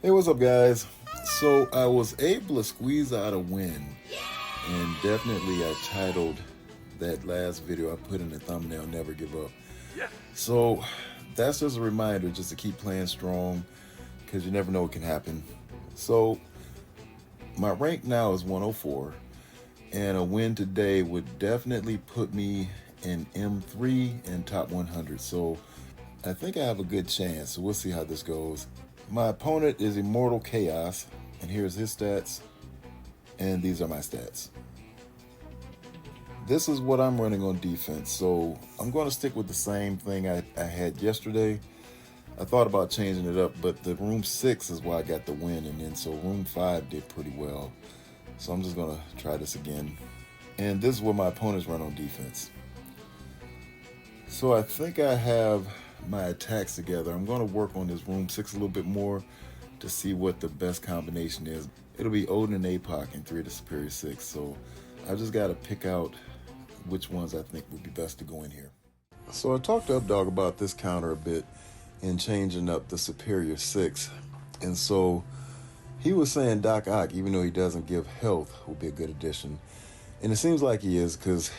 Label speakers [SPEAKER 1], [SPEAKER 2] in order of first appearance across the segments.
[SPEAKER 1] Hey, what's up, guys? So I was able to squeeze out a win, and definitely I titled that last video I put in the thumbnail, Never Give Up. So that's just a reminder just to keep playing strong, because you never know what can happen. So my rank now is 104, and a win today would definitely put me in M3 and top 100. So I think I have a good chance, so we'll see how this goes. My opponent is Immortal Khaos, and here's his stats, and these are my stats. This is what I'm running on defense, so I'm going to stick with the same thing I had yesterday. I thought about changing it up, but the room 6 is why I got the win, and then so room 5 did pretty well. So I'm just going to try this again. And this is what my opponents run on defense. So I think I have my attacks together. I'm going to work on this room 6 a little bit more to see what the best combination is. It'll be Odin and Apoc in 3 of the superior 6, so I just got to pick out which ones I think would be best to go in here. So I talked to Updog about this counter a bit and changing up the superior 6, and so he was saying Doc Ock, even though he doesn't give health, will be a good addition, and it seems like he is, because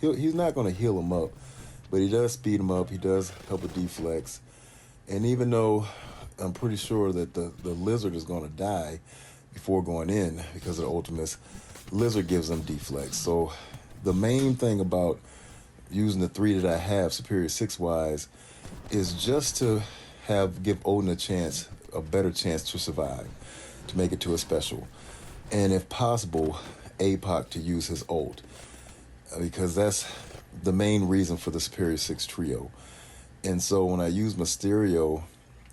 [SPEAKER 1] he's not going to heal him up, but he does speed him up. He does help with deflex. And even though I'm pretty sure that the lizard is going to die before going in because of the ultimates, lizard gives them deflex. So the main thing about using the 3 that I have, superior 6-wise, is just to give Odin a better chance to survive, to make it to a special. And if possible, Apoc to use his ult, because that's the main reason for the superior 6 trio. And so when I used Mysterio,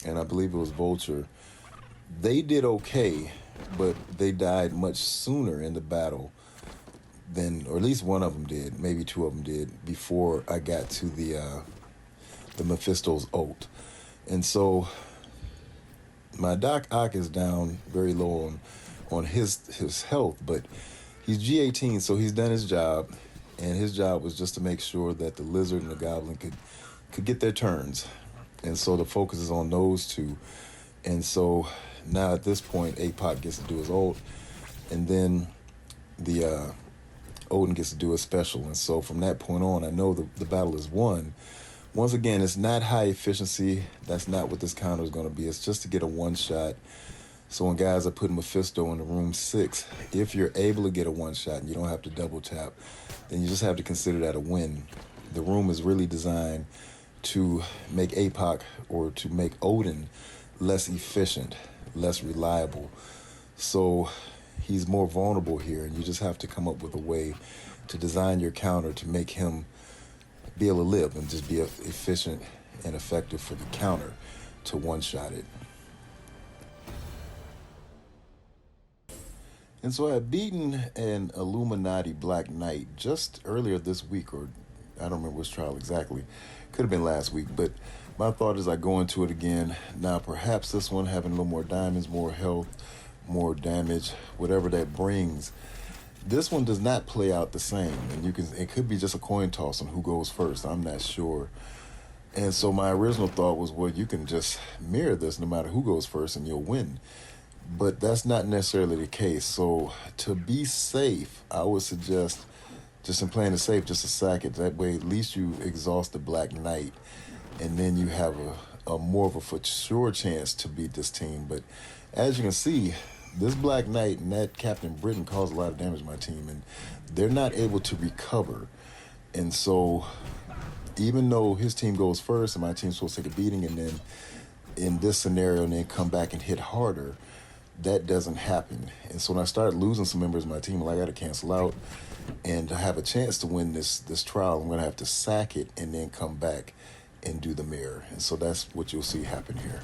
[SPEAKER 1] and I believe it was Vulture, they did okay, but they died much sooner in the battle than, or at least one of them did, maybe 2 of them did, before I got to the Mephisto's ult. And so my Doc Ock is down very low on his health, but he's G18, so he's done his job. And his job was just to make sure that the lizard and the goblin could get their turns. And so the focus is on those 2. And so now at this point, Apoc gets to do his ult, and then the Odin gets to do his special. And so from that point on, I know the battle is won. Once again, it's not high efficiency. That's not what this counter is going to be. It's just to get a one-shot. So when guys are putting Mephisto in the room 6, if you're able to get a one-shot and you don't have to double tap, then you just have to consider that a win. The room is really designed to make Apoc, or to make Odin, less efficient, less reliable. So he's more vulnerable here, and you just have to come up with a way to design your counter to make him be able to live and just be efficient and effective for the counter to one-shot it. And so I had beaten an Illuminati Black Knight just earlier this week, or I don't remember which trial exactly. Could have been last week, but my thought is I go into it again. Now perhaps this one having a little more diamonds, more health, more damage, whatever that brings. This one does not play out the same, and it could be just a coin toss on who goes first. I'm not sure. And so my original thought was, well, you can just mirror this no matter who goes first and you'll win. But that's not necessarily the case. So to be safe, I would suggest, just in playing it safe, just to sack it. That way at least you exhaust the Black Knight, and then you have a more of a for sure chance to beat this team. But as you can see, this Black Knight and that Captain Britain caused a lot of damage to my team, and they're not able to recover. And so even though his team goes first and my team's supposed to take a beating, and then in this scenario and then come back and hit harder, that doesn't happen. And so when I started losing some members of my team, I got to cancel out, and to have a chance to win this trial, I'm going to have to sack it and then come back and do the mirror. And so that's what you'll see happen here.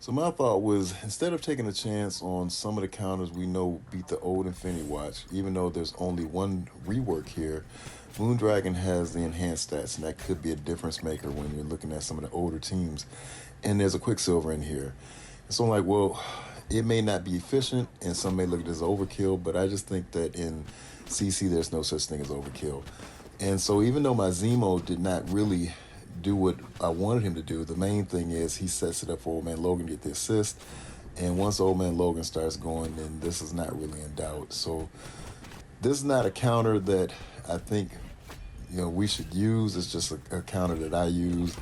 [SPEAKER 1] So my thought was, instead of taking a chance on some of the counters we know beat the old Infinity Watch, even though there's only one rework here, Moondragon has the enhanced stats, and that could be a difference maker when you're looking at some of the older teams. And there's a Quicksilver in here. So I'm like, well, it may not be efficient, and some may look at it as overkill, but I just think that in CC there's no such thing as overkill. And so even though my Zemo did not really do what I wanted him to do, the main thing is he sets it up for Old Man Logan to get the assist. And once Old Man Logan starts going, then this is not really in doubt. So this is not a counter that I think we should use. It's just a counter that I use.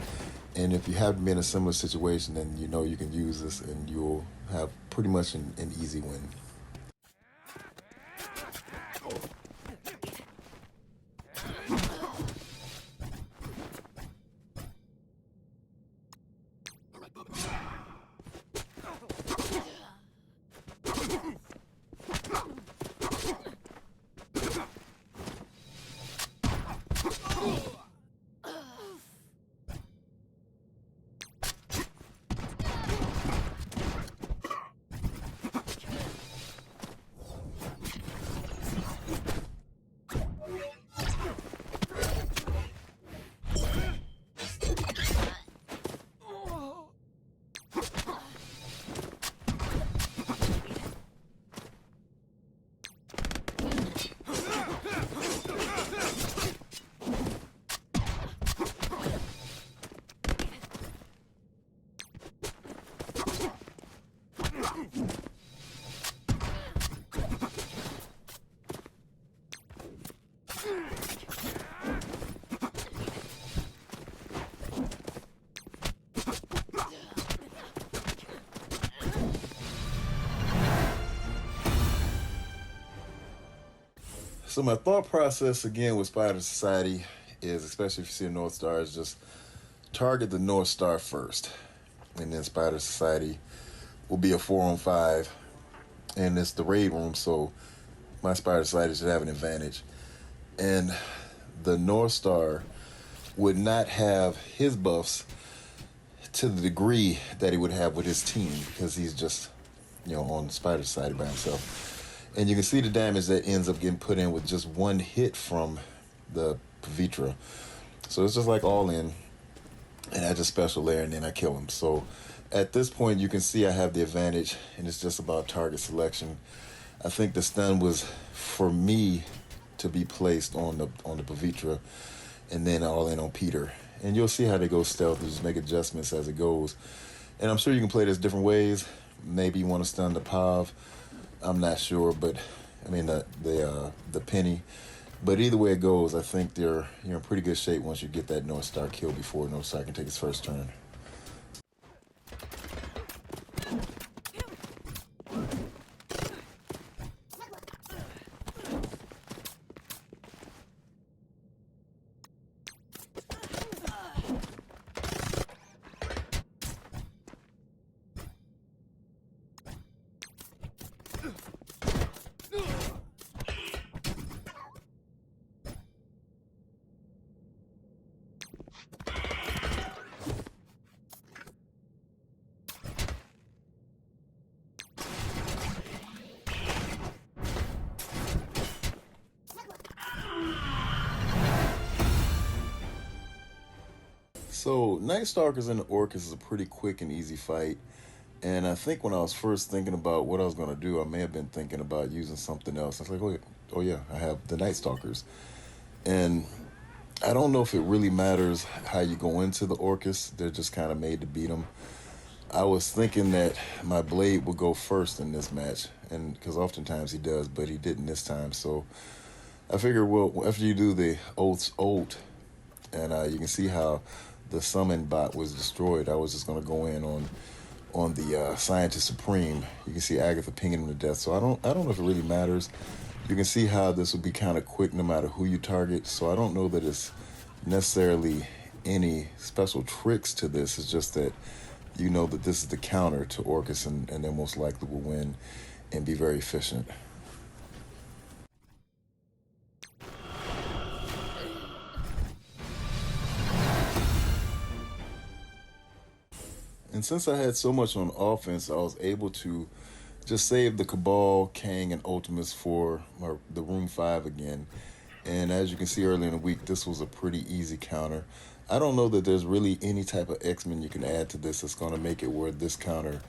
[SPEAKER 1] And if you haven't been in a similar situation, then you can use this and you'll have pretty much an easy win. So my thought process again with Spider Society is, especially if you see a North Star, is just target the North Star first, and then Spider Society will be a 4-on-5, and it's the raid room, so my Spider Society should have an advantage. And the North Star would not have his buffs to the degree that he would have with his team, because he's just on Spider Society by himself. And you can see the damage that ends up getting put in with just one hit from the Pavitra. So it's just like all in, and I just special layer, and then I kill him. So at this point, you can see I have the advantage, and it's just about target selection. I think the stun was for me to be placed on the Pavitra, and then all in on Peter. And you'll see how they go stealth and just make adjustments as it goes. And I'm sure you can play this different ways. Maybe you want to stun the Pav. I'm not sure, but I mean the Penny. But either way it goes, I think you're in pretty good shape once you get that North Star kill before North Star can take his first turn. So Night Stalkers and the Orchis is a pretty quick and easy fight. And I think when I was first thinking about what I was going to do, I may have been thinking about using something else. I was like, oh yeah, I have the Night Stalkers. And I don't know if it really matters how you go into the Orchis. They're just kind of made to beat them. I was thinking that my Blade would go first in this match, and because oftentimes he does, but he didn't this time. So I figured, well, after you do the ult, and you can see how the summon bot was destroyed, I was just going to go in on the Scientist Supreme. You can see Agatha pinging him to death. So I don't know if it really matters. You can see how this will be kind of quick no matter who you target. So I don't know that it's necessarily any special tricks to this. It's just that you know that this is the counter to Orchis, and they most likely will win and be very efficient. And since I had so much on offense, I was able to just save the Cabal, Kang, and Ultimates for the Room 5 again. And as you can see earlier in the week, this was a pretty easy counter. I don't know that there's really any type of X-Men you can add to this that's going to make it where this counter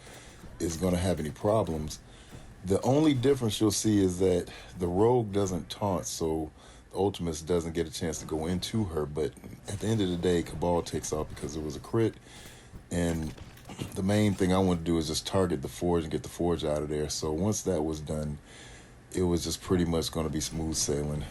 [SPEAKER 1] is going to have any problems. The only difference you'll see is that the Rogue doesn't taunt, so the Ultimates doesn't get a chance to go into her. But at the end of the day, Cabal takes off because it was a crit. And the main thing I want to do is just target the Forge and get the Forge out of there. So once that was done, it was just pretty much going to be smooth sailing.